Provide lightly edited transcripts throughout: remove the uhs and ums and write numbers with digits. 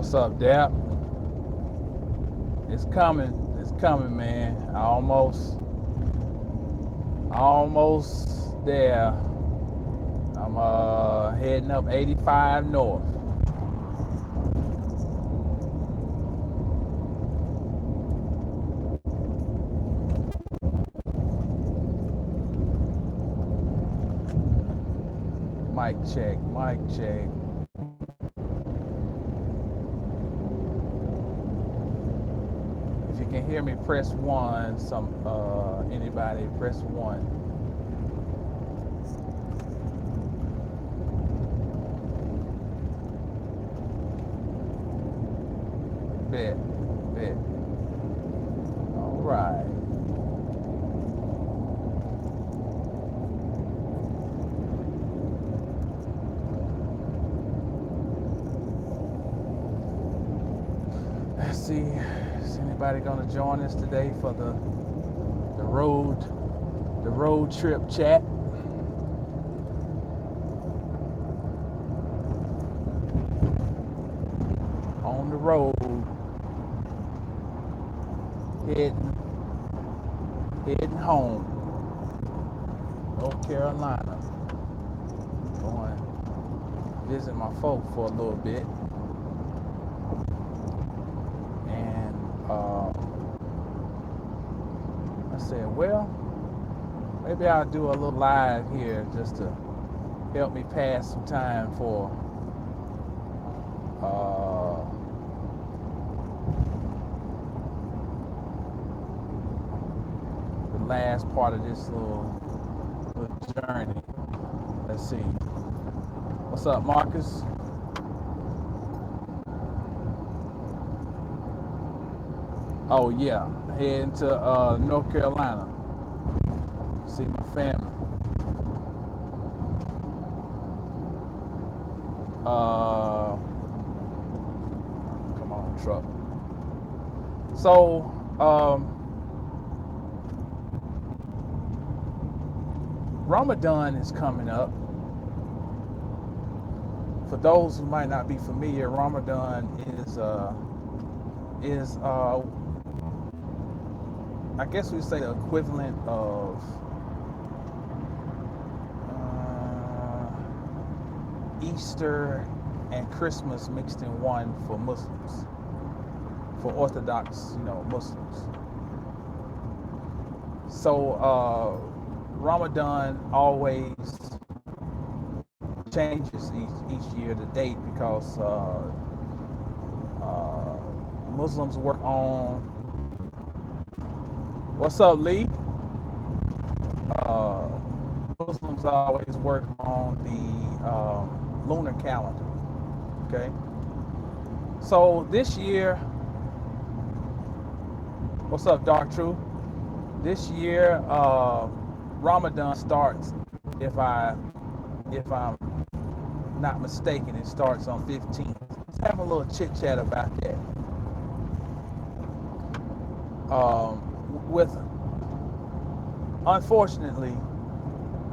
What's up, Dap? It's coming. It's coming, man. Almost there. I'm heading up 85 north. Mic check. Mic check. If you can hear me, press one. Anybody, press one. Bet, bet. All right. Let's see. Is anybody gonna join us today for the road trip chat? On the road, heading home, North Carolina. Going visit my folk for a little bit, and I said, well, maybe I'll do a little live here just to help me pass some time for the last part of this little journey. Let's see. What's up, Marcus? Oh yeah, heading to North Carolina. See my family. Come on, truck. So, Ramadan is coming up. For those who might not be familiar, Ramadan is I guess we say the equivalent of Easter and Christmas mixed in one for Muslims, for Orthodox, Muslims. So Ramadan always changes each year the date because Muslims work on. What's up, Lee? Muslims always work on the lunar calendar. Okay. So this year, what's up, Dark Truth? This year, Ramadan starts, if I'm not mistaken, it starts on 15th. Let's have a little chit chat about that. Unfortunately,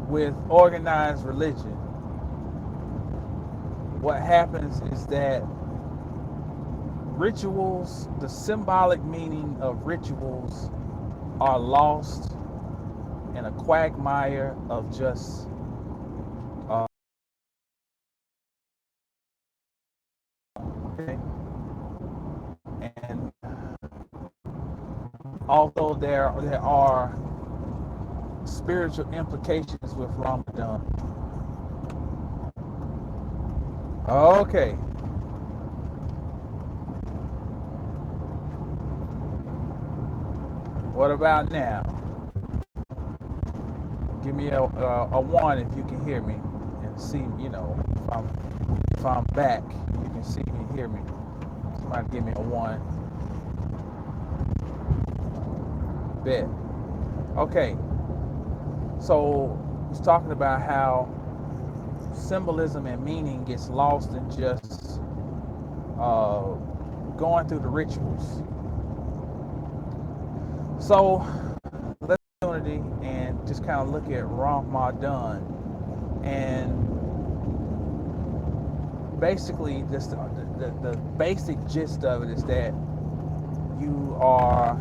with organized religion, what happens is that rituals, the symbolic meaning of rituals, are lost in a quagmire of just okay. And although there are spiritual implications with Ramadan. Okay. What about now? Give me a one if you can hear me and see. If I'm back, you can see me, hear me. Somebody give me a one. Bet. Okay. So I was talking about how symbolism and meaning gets lost in just going through the rituals. So let's unity and just kind of look at Ramadan and basically, just the basic gist of it is that you are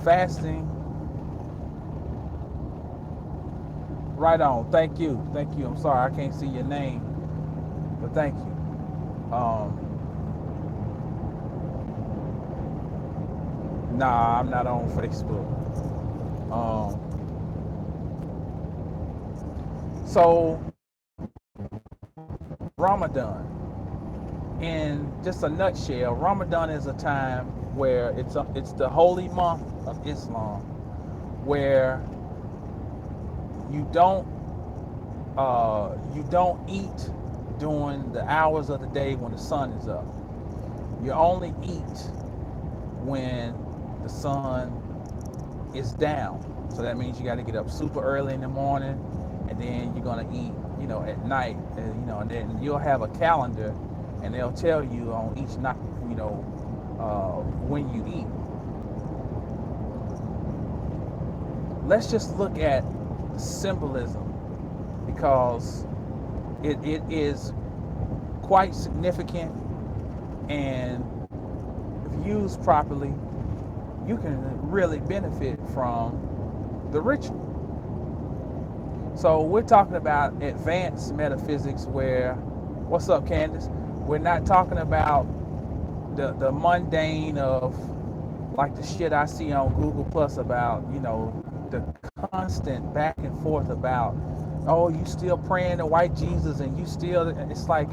fasting. Right on. Thank you. Thank you. I'm sorry I can't see your name, but thank you. Nah, I'm not on Facebook. So Ramadan, in just a nutshell, Ramadan is a time where it's the holy month of Islam, where you don't you don't eat during the hours of the day when the sun is up. You only eat when the sun is down. So that means you got to get up super early in the morning, and then you're gonna eat, at night, and then you'll have a calendar, and they'll tell you on each night, when you eat. Let's just look at the symbolism, because it is quite significant, and if used properly, you can really benefit from the ritual. So we're talking about advanced metaphysics where, what's up, Candace? We're not talking about the mundane of like the shit I see on Google Plus about, the constant back and forth about, oh, you still praying to white Jesus, and you still, it's like,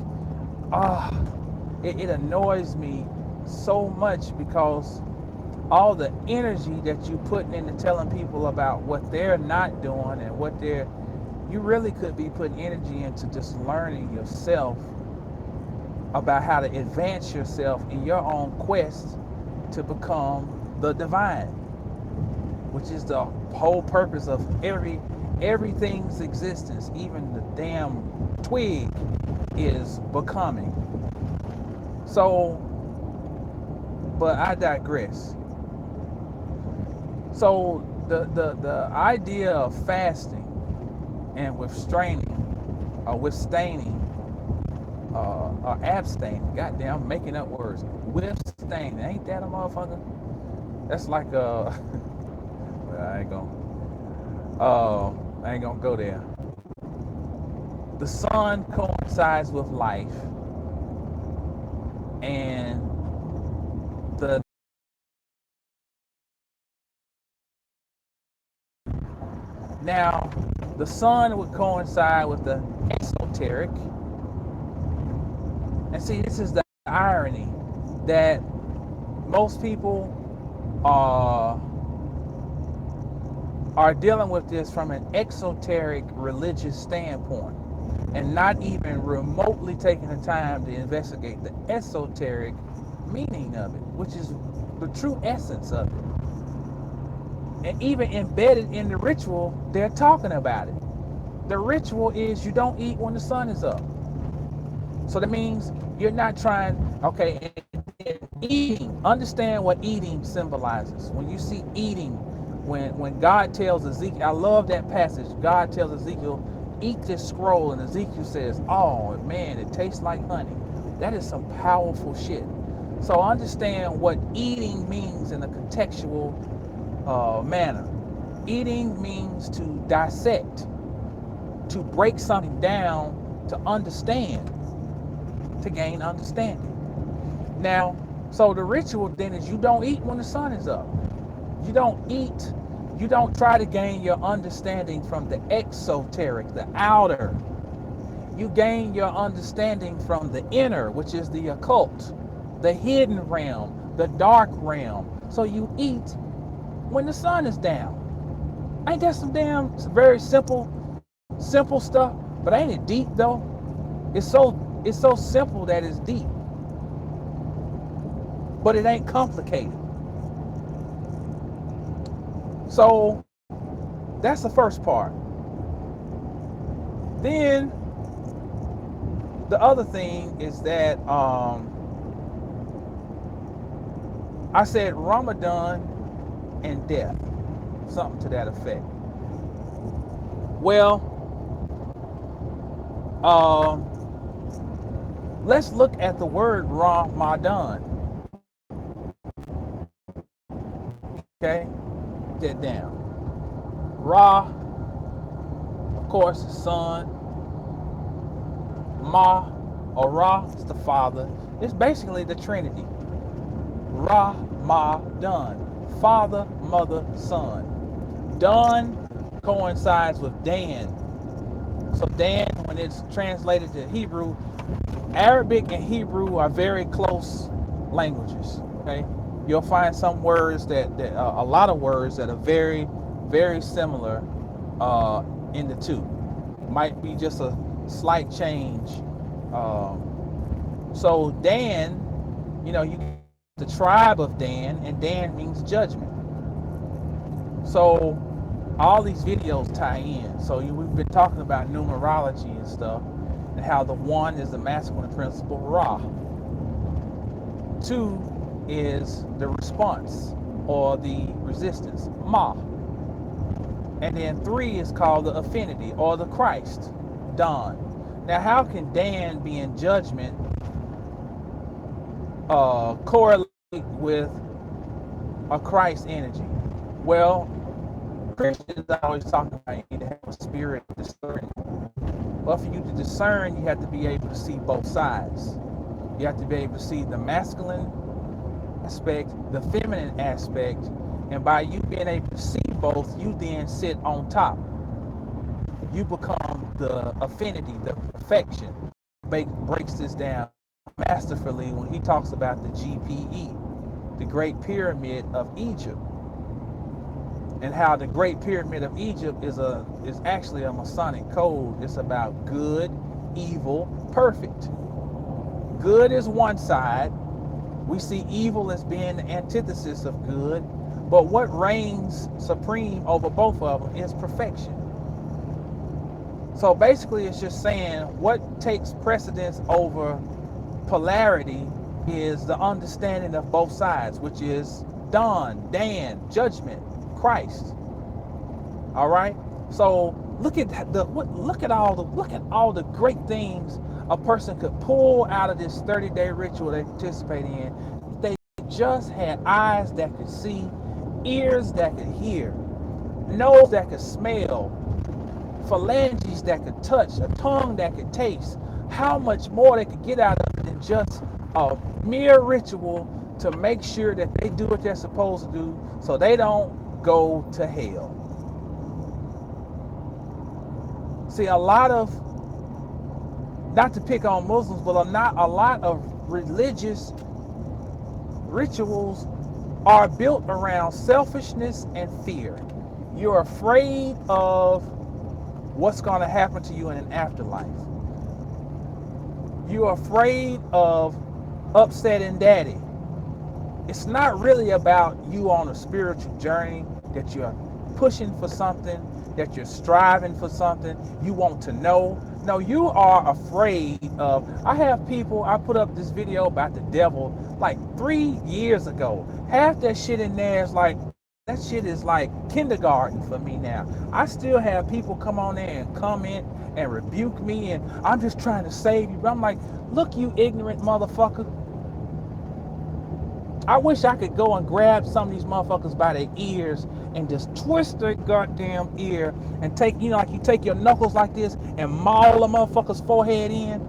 it annoys me so much, because all the energy that you putting into telling people about what they're not doing and what you really could be putting energy into just learning yourself about how to advance yourself in your own quest to become the divine, which is the whole purpose of everything's existence. Even the damn twig is becoming. So, but I digress. So the idea of fasting and withstaining, or abstaining. Goddamn, I'm making up words. Withstaining, ain't that a motherfucker? That's like well, I ain't gonna go there. The sun coincides with life, and the now the sun would coincide with the esoteric. And see, this is the irony, that most people are dealing with this from an exoteric religious standpoint, and not even remotely taking the time to investigate the esoteric meaning of it, which is the true essence of it. And even embedded in the ritual, they're talking about it. The ritual is you don't eat when the sun is up. So that means you're not trying, okay, eating, understand what eating symbolizes. When you see eating, when God tells Ezekiel, I love that passage, God tells Ezekiel, eat this scroll, and Ezekiel says, oh man, it tastes like honey. That is some powerful shit. So understand what eating means in a contextual manner. Eating means to dissect, to break something down, to understand, to gain understanding. Now, so the ritual then is you don't eat when the sun is up. You don't eat, you don't try to gain your understanding from the exoteric, the outer. You gain your understanding from the inner, which is the occult, the hidden realm, the dark realm. So you eat when the sun is down. Ain't that some damn very simple stuff? But ain't it deep though? It's so simple that it's deep. But it ain't complicated. So that's the first part. Then the other thing is that I said Ramadan and death, something to that effect. Well, Let's look at the word Ramadan. Okay, get down. Ra, of course, is son. Ma or Ra is the father. It's basically the Trinity. Ra, Ma, Dun. Father, mother, son. Dun coincides with Dan. So Dan, when it's translated to Hebrew, Arabic and Hebrew are very close languages. Okay, you'll find some words that a lot of words that are very, very similar in the two. Might be just a slight change. So Dan, you get the tribe of Dan, and Dan means judgment. So all these videos tie in. So we've been talking about numerology and stuff, and how the one is the masculine principle, Ra. Two is the response or the resistance, Ma. And then three is called the affinity or the Christ, Don. Now, how can Dan be in judgment correlate with a Christ energy? Well, Christians are always talking about you need to have a spirit of discernment. Well, for you to discern, you have to be able to see both sides. You have to be able to see the masculine aspect, the feminine aspect, and by you being able to see both, you then sit on top. You become the affinity, the perfection. Breaks this down masterfully when he talks about the GPE, the Great Pyramid of Egypt, and how the Great Pyramid of Egypt is actually a Masonic code. It's about good, evil, perfect. Good is one side. We see evil as being the antithesis of good, but what reigns supreme over both of them is perfection. So basically, it's just saying what takes precedence over polarity is the understanding of both sides, which is Dan, judgment, Christ. All right. So look at all the great things a person could pull out of this 30-day ritual they participate in. They just had eyes that could see, ears that could hear, nose that could smell, phalanges that could touch, a tongue that could taste. How much more they could get out of it than just a mere ritual to make sure that they do what they're supposed to do so they don't go to hell. See, a lot of, not to pick on Muslims, but a lot of religious rituals are built around selfishness and fear. You're afraid of what's going to happen to you in an afterlife. You're afraid of upsetting daddy. It's not really about you on a spiritual journey, that you're pushing for something, that you're striving for something, you want to know. No, you are afraid of. I put up this video about the devil like 3 years ago. Half that shit in there is like, that shit is like kindergarten for me now. I still have people come on there and comment and rebuke me, and I'm just trying to save you. But I'm like, look, you ignorant motherfucker. I wish I could go and grab some of these motherfuckers by their ears and just twist their goddamn ear and take, like you take your knuckles like this and maul a motherfucker's forehead in.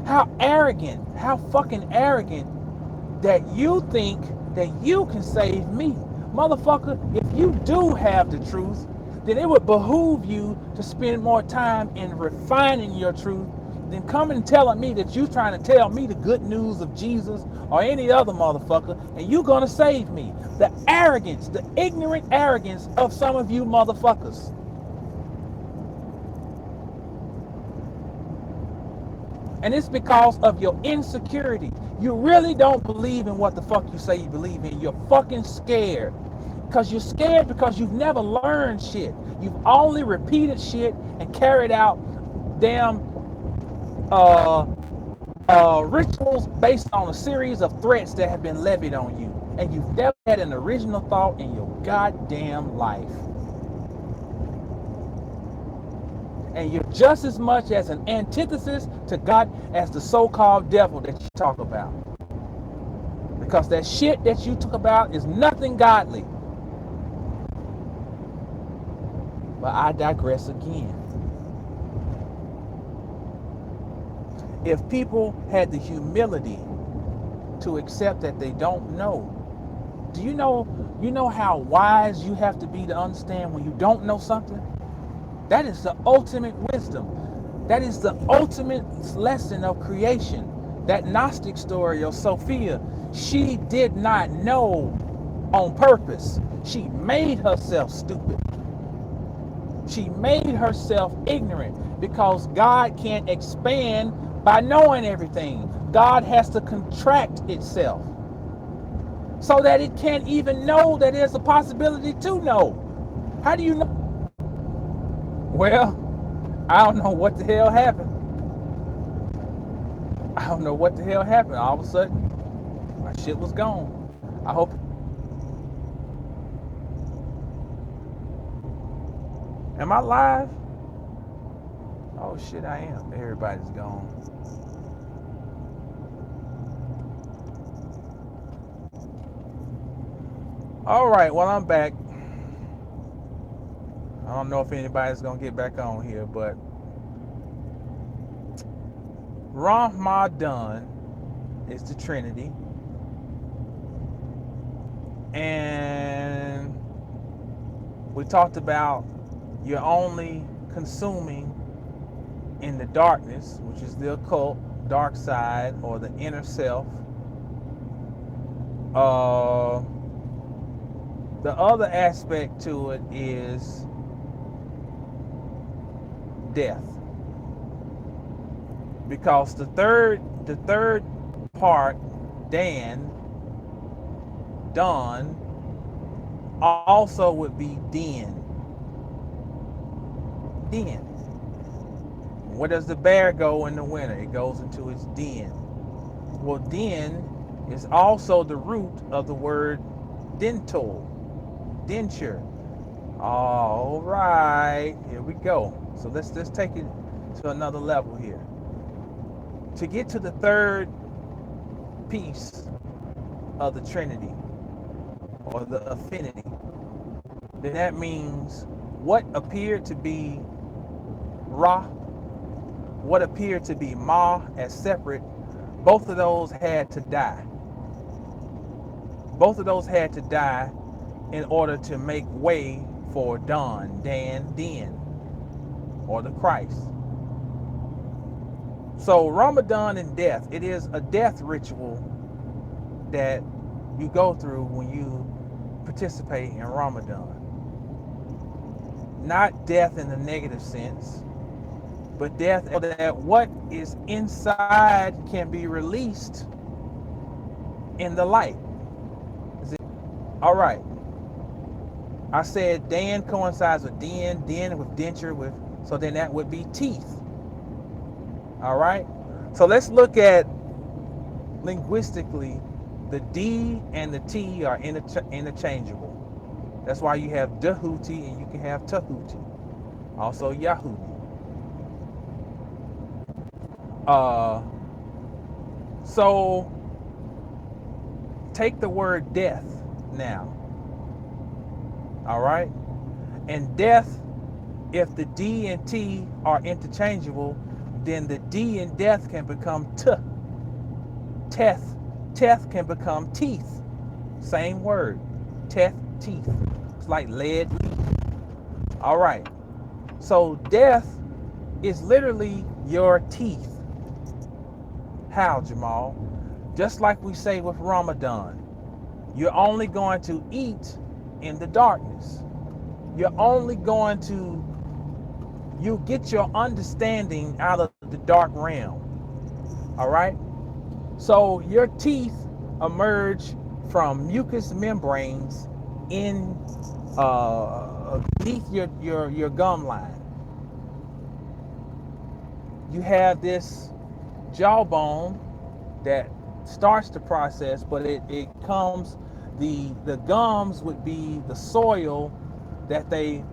How fucking arrogant that you think that you can save me. Motherfucker, if you do have the truth, then it would behoove you to spend more time in refining your truth than coming and telling me that you trying to tell me the good news of Jesus or any other motherfucker, and you gonna save me. The arrogance, the ignorant arrogance of some of you motherfuckers. And it's because of your insecurity. You really don't believe in what the fuck you say you believe in. You're fucking scared. Because you're scared because you've never learned shit. You've only repeated shit and carried out damn rituals based on a series of threats that have been levied on you. And you've never had an original thought in your goddamn life. And you're just as much as an antithesis to God as the so-called devil that you talk about. Because that shit that you talk about is nothing godly. But I digress again. If people had the humility to accept that they don't know, do you know how wise you have to be to understand when you don't know something? That is the ultimate wisdom. That is the ultimate lesson of creation. That Gnostic story of Sophia, she did not know on purpose. She made herself stupid. She made herself ignorant because God can't expand by knowing everything. God has to contract itself so that it can't even know that there's a possibility to know. How do you know? Well, I don't know what the hell happened. I don't know what the hell happened. All of a sudden, my shit was gone. I hope. Am I live? Oh shit, I am. Everybody's gone. All right, well, I'm back. I don't know if anybody's gonna get back on here, but Ramadan is the Trinity, and we talked about you're only consuming in the darkness, which is the occult, dark side, or the inner self. The other aspect to it is death, because the third part, Dawn, also would be den. Where does the bear go in the winter? It goes into its den. Well, den is also the root of the word dental, denture. All right, here we go. So let's take it to another level here. To get to the third piece of the Trinity, or the affinity, then that means what appeared to be Ra, what appeared to be Ma as separate, both of those had to die. Both of those had to die in order to make way for Den, or the Christ. So Ramadan and death, it is a death ritual that you go through when you participate in Ramadan. Not death in the negative sense, but death so that what is inside can be released in the light. All right. I said Dan coincides with den with denture, with, so then that would be teeth. All right. So let's look at linguistically, the D and the T are interchangeable. That's why you have Dahuti and you can have Tahuti. Also Yahudi. So take the word death now. All right. And death, if the D and T are interchangeable, then the D in death can become T. Teth. Teth can become teeth. Same word. Teth, teeth. It's like lead. All right. So death is literally your teeth. How, Jamal? Just like we say with Ramadan, you're only going to eat in the darkness. You're only going to, you get your understanding out of the dark realm. All right. So your teeth emerge from mucous membranes in beneath your gum line. You have this jawbone that starts the process, but it comes, the gums would be the soil that they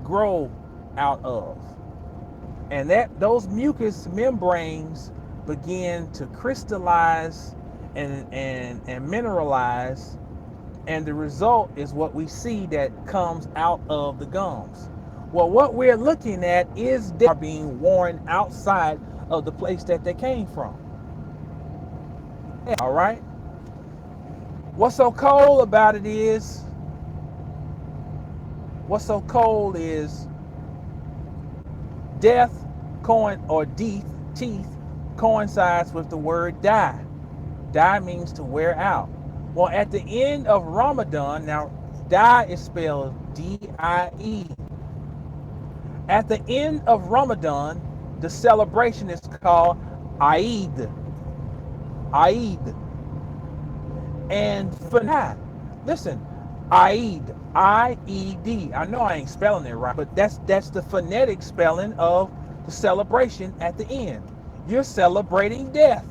grow out of. And that those mucous membranes begin to crystallize and mineralize, and the result is what we see that comes out of the gums. Well, what we're looking at is they are being worn outside of the place that they came from. All right. What's so cold about it is, what's so cold is death or teeth coincides with the word die. Die means to wear out. Well, at the end of Ramadan, now die is spelled D-I-E. At the end of Ramadan, the celebration is called Eid. Eid. And Fanat. Listen, Eid, I-E-D. I know I ain't spelling it right, but that's the phonetic spelling of the celebration at the end. You're celebrating death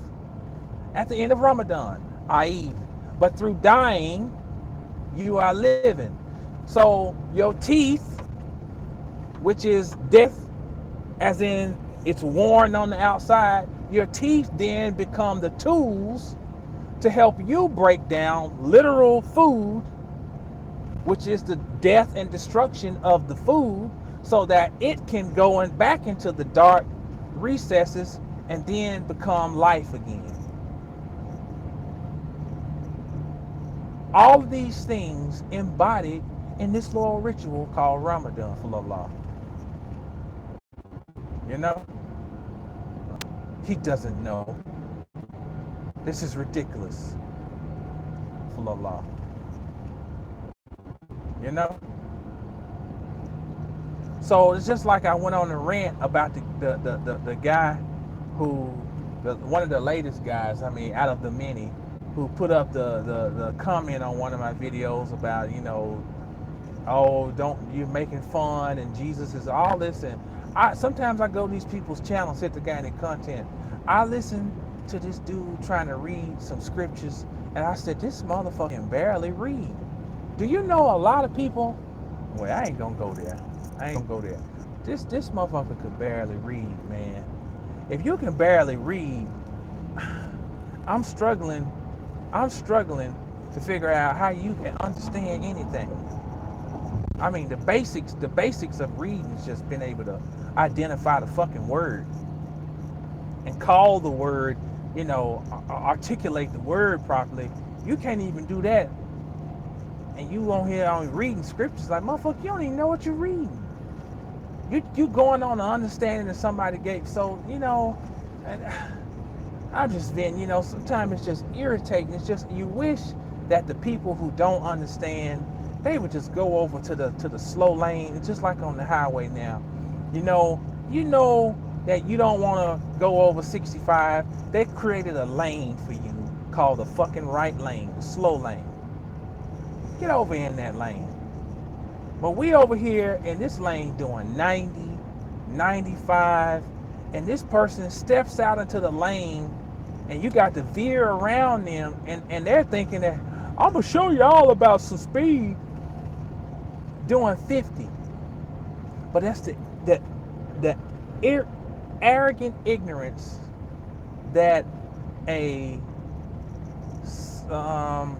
at the end of Ramadan, Eid. But through dying, you are living. So your teeth, which is death, as in it's worn on the outside, your teeth then become the tools to help you break down literal food, which is the death and destruction of the food, so that it can go back into the dark recesses and then become life again. All of these things embodied in this little ritual called Ramadan for Allah. You know? He doesn't know. This is ridiculous for Allah. You know? So it's just like I went on a rant about the guy who, one of the latest guys, I mean, out of the many, who put up the comment on one of my videos about, you know, oh, don't, you're making fun and Jesus is all this. And sometimes I go to these people's channels, hit the guy in the content. I listen to this dude trying to read some scriptures, and I said, this motherfucker can barely read. Do you know a lot of people? Well, I ain't gonna go there. I ain't gonna go there. This motherfucker could barely read, man. If you can barely read, I'm struggling to figure out how you can understand anything. I mean, the basics of reading is just being able to identify the fucking word and call the word, you know, articulate the word properly. You can't even do that. And you on here on reading scriptures like, motherfucker, you don't even know what you're reading. You going on the understanding that somebody gave. So, you know, I've just been, you know, sometimes it's just irritating. It's just, you wish that the people who don't understand, they would just go over to the slow lane. It's just like on the highway now. You know that you don't want to go over 65. They created a lane for you called the fucking right lane, the slow lane. Get over in that lane. But we over here in this lane doing 90, 95, and this person steps out into the lane and you got to veer around them, and they're thinking that I'm gonna show you all about some speed doing 50. But that's the arrogant ignorance that a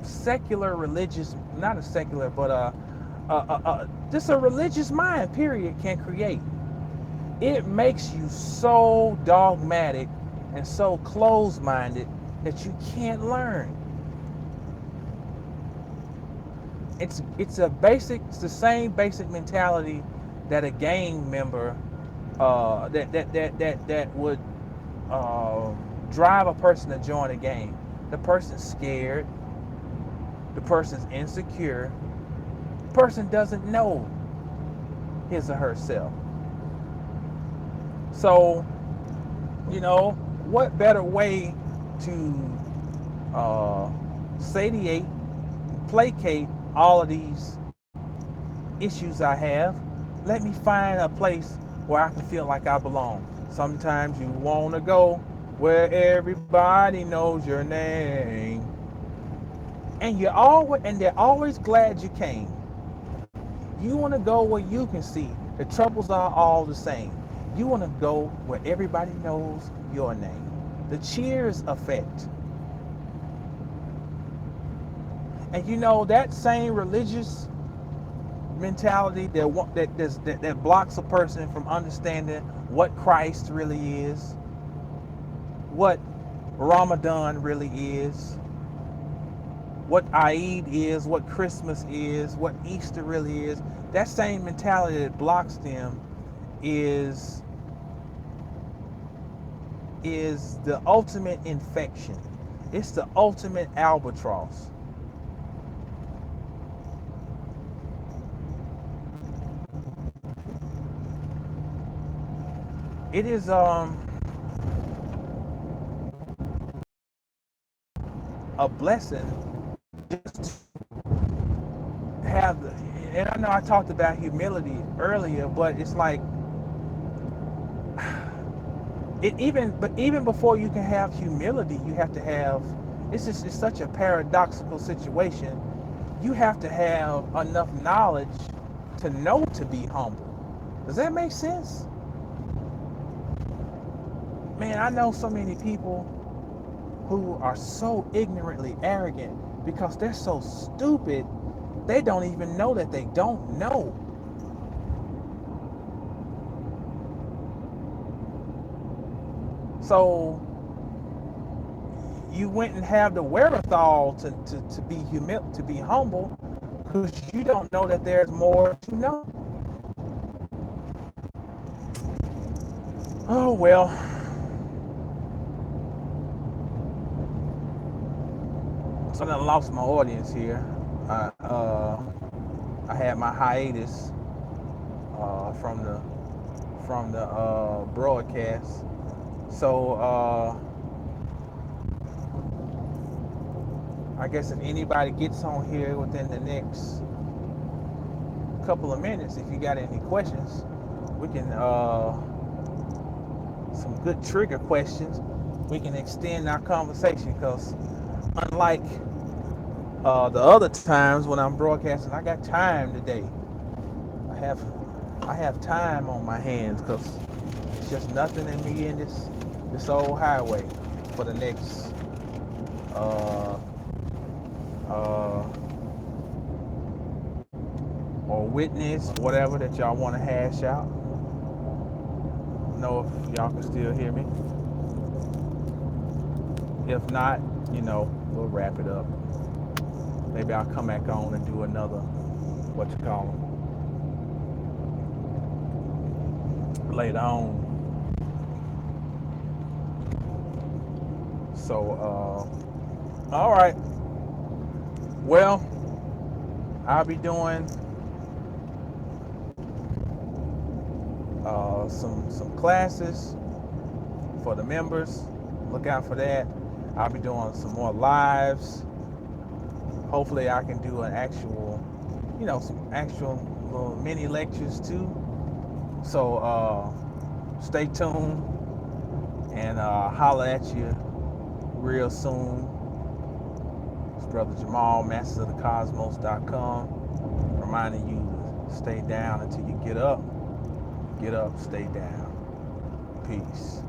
secular religious, not a secular, but just a religious mind, period, can create. It makes you so dogmatic and so closed-minded that you can't learn. It's the same basic mentality that a gang member that would drive a person to join a gang. The person's scared. The person's insecure. The person doesn't know his or herself. So, you know, what better way to satiate, placate all of these issues I have? Let me find a place where I can feel like I belong. Sometimes you want to go where everybody knows your name, and they're always glad you came. You want to go where you can see the troubles are all the same. You want to go where everybody knows your name. The Cheers effect. And you know that same religious mentality that blocks a person from understanding what Christ really is, what Ramadan really is, what Eid is, what Christmas is, what Easter really is. That same mentality that blocks them is the ultimate infection. It's the ultimate albatross. It is a blessing just to have the, and I know I talked about humility earlier, but it's like even before you can have humility, you have to have, it's such a paradoxical situation. You have to have enough knowledge to know to be humble. Does that make sense? Man, I know so many people who are so ignorantly arrogant because they're so stupid they don't even know that they don't know. So you went and have the wherewithal to to be humble because you don't know that there's more to know. Oh well. So I done lost my audience here. I had my hiatus from the broadcast. So I guess if anybody gets on here within the next couple of minutes, if you got any questions, we can some good trigger questions. We can extend our conversation because unlike the other times when I'm broadcasting, I got time today. I have I have time on my hands because it's just nothing in me in this old highway for the next uh, uh, or witness, whatever that y'all want to hash out. Know if y'all can still hear me. If not, we'll wrap it up. Maybe I'll come back on and do another, what you call them, later on. So, all right. Well, I'll be doing some classes for the members. Look out for that. I'll be doing some more lives. Hopefully I can do an actual, some actual little mini lectures too. So stay tuned and holler at you real soon. It's Brother Jamal, mastersofthecosmos.com, reminding you to stay down until you get up. Get up, stay down. Peace.